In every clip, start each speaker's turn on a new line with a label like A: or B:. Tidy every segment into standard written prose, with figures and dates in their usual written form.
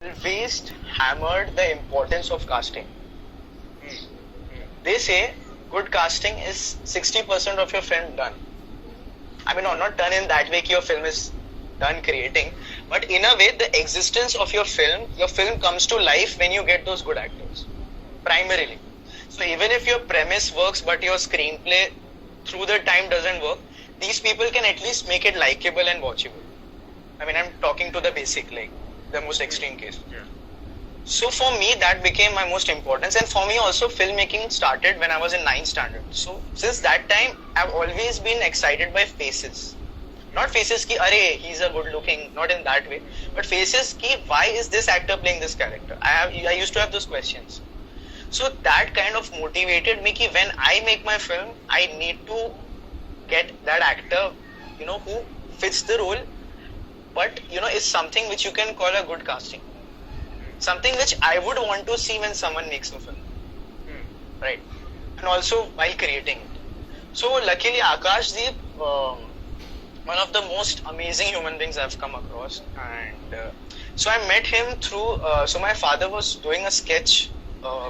A: always hammered the importance of casting. They say good casting is 60% of your film done. I mean, not done in that way your film is done creating, but in a way the existence of your film comes to life when you get those good actors, primarily. So even if your premise works but your screenplay through the time doesn't work, these people can at least make it likable and watchable. I mean, I'm talking to the basic, like the most extreme case.
B: Yeah.
A: So for me, that became my most importance, and for me also filmmaking started when I was in 9th standard. So since that time, I've always been excited by faces. Not faces ki, arey, he's a good looking, not in that way, but faces ki, why is this actor playing this character? I used to have those questions. So that kind of motivated me ki when I make my film, I need to get that actor, who fits the role, but is something which you can call a good casting. Something which I would want to see when someone makes a film, right? And also while creating it. So luckily Akashdeep, one of the most amazing human beings I've come across, and so I met him through, so my father was doing a sketch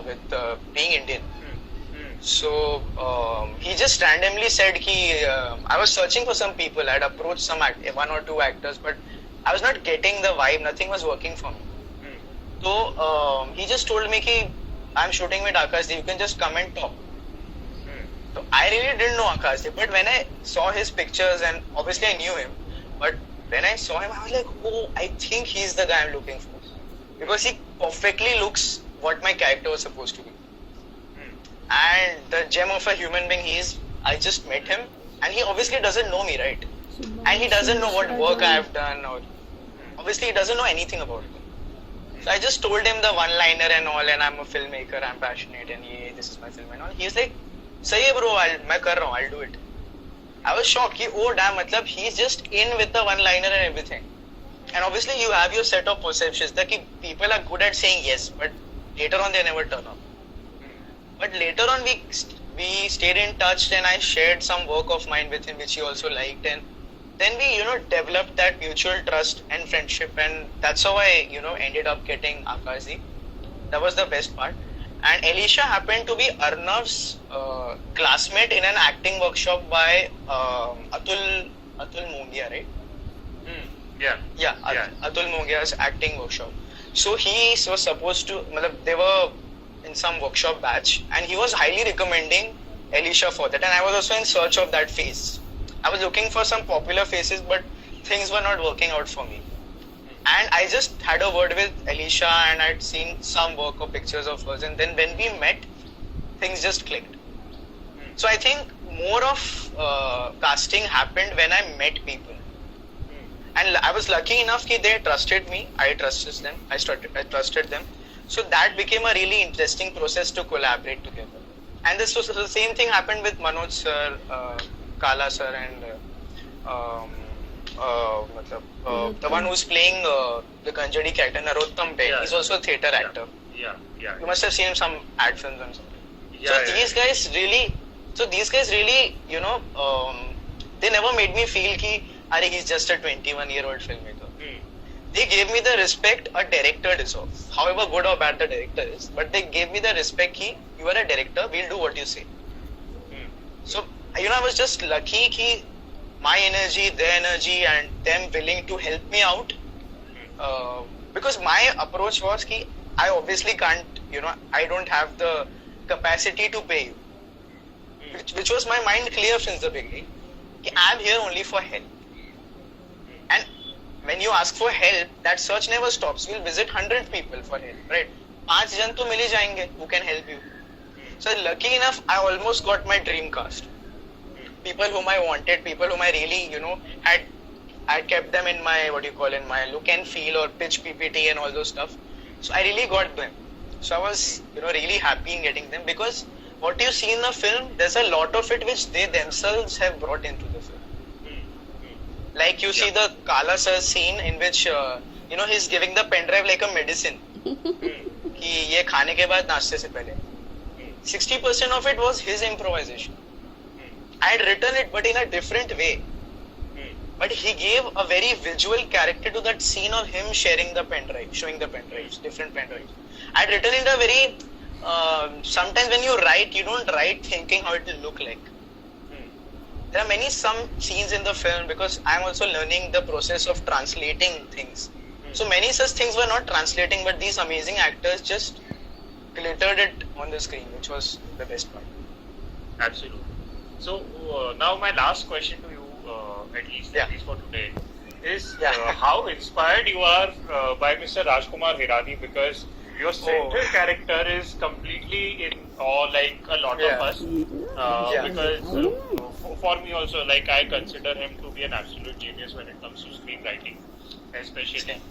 A: with being Indian. So he just randomly said I was searching for some people. I had approached one or two actors, but I was not getting the vibe. Nothing was working for me. So he just told me कि I'm shooting with Akashdeep, you can just come and talk. So I really didn't know Akashdeep, but when I saw his pictures, and obviously I knew him, but when I saw him, I was like, oh, I think he's the guy I'm looking for, because he perfectly looks what my character was supposed to be. And the gem of a human being he is. I just met him, and he obviously doesn't know me, right? And he doesn't know what work I have done, or obviously he doesn't know anything about me. So I just told him the one-liner and all, and I'm a filmmaker, I'm passionate, and this is my film and all. He's like, "Sahi hai bro, मैं कर रहा हूँ, I'll do it." I was shocked कि oh damn, मतलब he's just in with the one-liner and everything. And obviously you have your set of perceptions that people are good at saying yes, but later on they never turn up. But later on we stayed in touch, and I shared some work of mine with him which he also liked, and then we developed that mutual trust and friendship, and that's how I ended up getting Akashdeep. That was the best part. And Elisha happened to be Arnav's classmate in an acting workshop by Atul Mongia, right? Yeah, Atul Mongia's acting workshop. So he was supposed to, they were in some workshop batch, and he was highly recommending Elisha for that, and I was also in search of that face. I was looking for some popular faces, but things were not working out for me. And I just had a word with Elisha, and I'd seen some work or pictures of hers, and then when we met, things just clicked. So I think more of casting happened when I met people. And I was lucky enough that they trusted me, I trusted them, I trusted them. So that became a really interesting process to collaborate together. And this was the same thing happened with Manoj sir, Kala sir, and the one who's playing the Ganjadi character, Narottam Bain. He's also a theatre actor.
B: Yeah.
A: You must have seen some ad films and something. These guys really, they never made me feel that he's just a 21-year-old filmmaker. They gave me the respect a director deserves. However good or bad the director is, but they gave me the respect you are a director, we'll do what you say. So, I was just lucky my energy, their energy, and them willing to help me out. Because my approach was I obviously can't, I don't have the capacity to pay you. Which was my mind clear since the beginning. I'm here only for help. And when you ask for help, that search never stops. We'll visit 100 people for help, right? 5 jan to mil hi jayenge who can help you. So lucky enough, I almost got my dream cast. People whom I wanted, people whom I really, had kept them in my, in my look and feel or pitch PPT and all those stuff. So I really got them. So I was, really happy in getting them, because what you see in the film, there's a lot of it which they themselves have brought into the film. Like you see the Kala sir scene in which, he's giving the pen drive like a medicine. कि ये खाने के बाद नाश्ते से पहले. 60% of it was his improvisation. I had written it, but in a different way. but he gave a very visual character to that scene of him sharing the pen drive, showing the pen drives, different pen drives. I'd written it a very, sometimes when you write, you don't write thinking how it will look like. There are some scenes in the film because I'm also learning the process of translating things. So many such things were not translating, but these amazing actors just glittered it on the screen, which was the best part.
B: Absolutely. So now my last question to you, at least for today, is how inspired you are by Mr. Rajkumar Hirani, because your central character is completely in awe, like a lot of us. Because for me also, like I consider him to be an absolute genius when it comes to screenwriting, especially.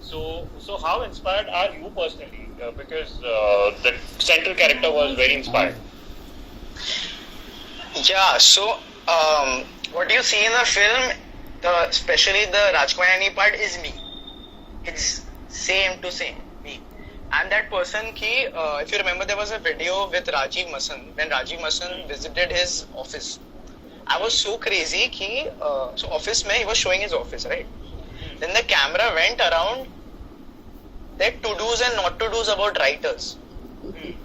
B: So how inspired are you personally? Because the central character was very inspired.
A: Yeah, so what you see in the film, especially the Rajkumar Hirani part, is me. It's same to same, me. I'm that person ki, if you remember, there was a video with Rajiv Masan, when Rajiv Masan visited his office. I was so crazy ki, so office mein, he was showing his office, right? Then the camera went around their to-dos and not to-dos about writers.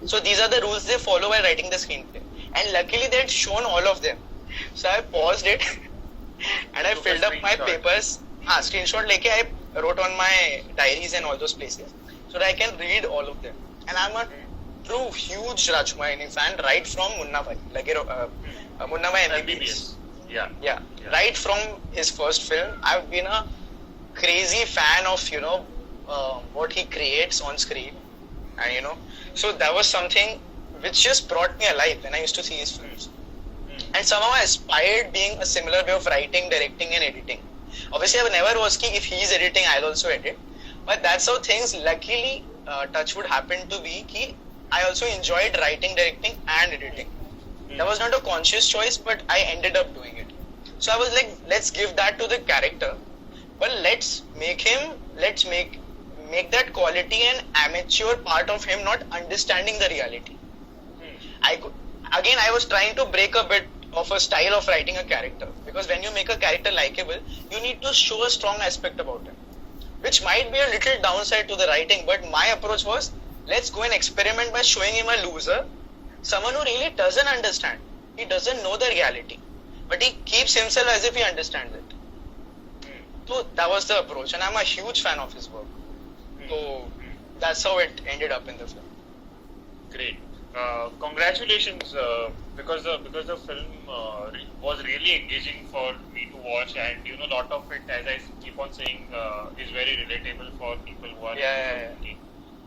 A: So these are the rules they follow while writing the screenplay. And luckily they had shown all of them. So I paused it and I filled up my papers. Screenshot leke I wrote on my diaries and all those places so that I can read all of them. And I'm a true huge Rajkumar Hirani fan right from Munna Bhai, Munna Bhai MBBS. Yeah. Right from his first film, I've been a crazy fan of what he creates on screen, and so that was something which just brought me alive when I used to see his films. And somehow I aspired being a similar way of writing, directing and editing. Obviously I never was ki if he's editing I'll also edit, but that's how things luckily touchwood happened to be ki I also enjoyed writing, directing and editing. That was not a conscious choice, but I ended up doing it. So I was like, let's give that to the character, but let's make that quality an amateur part of him not understanding the reality. I was trying to break a bit of a style of writing a character, because when you make a character likable, you need to show a strong aspect about him, which might be a little downside to the writing, but my approach was, let's go and experiment by showing him a loser, someone who really doesn't understand. He doesn't know the reality, but he keeps himself as if he understands it. So that was the approach, and I'm a huge fan of his work. So that's how it ended up in the film.
B: Great. Congratulations, because the film was really engaging for me to watch, and a lot of it, as I keep on saying, is very relatable for people who are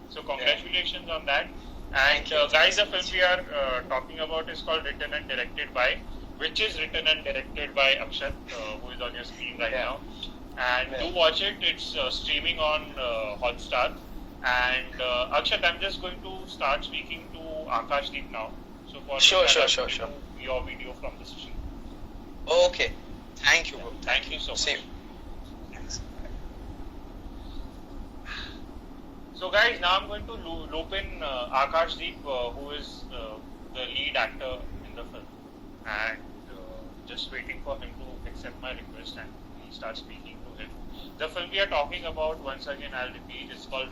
B: So congratulations on that. And guys, the film we are talking about is called Written and Directed By, which is written and directed by Akshat, who is on your screen right now. And do watch it. It's streaming on Hotstar. And Akshat, I'm just going to start speaking to Akashdeep now. So for
A: Sure.
B: Your video from the stream.
A: Okay. Thank you.
B: Thank you so much.
A: See you.
B: So guys, now I'm going to loop in Akashdeep, who is the lead actor in the film, and just waiting for him to accept my request and we start speaking to him. The film we are talking about, once again I'll repeat, is called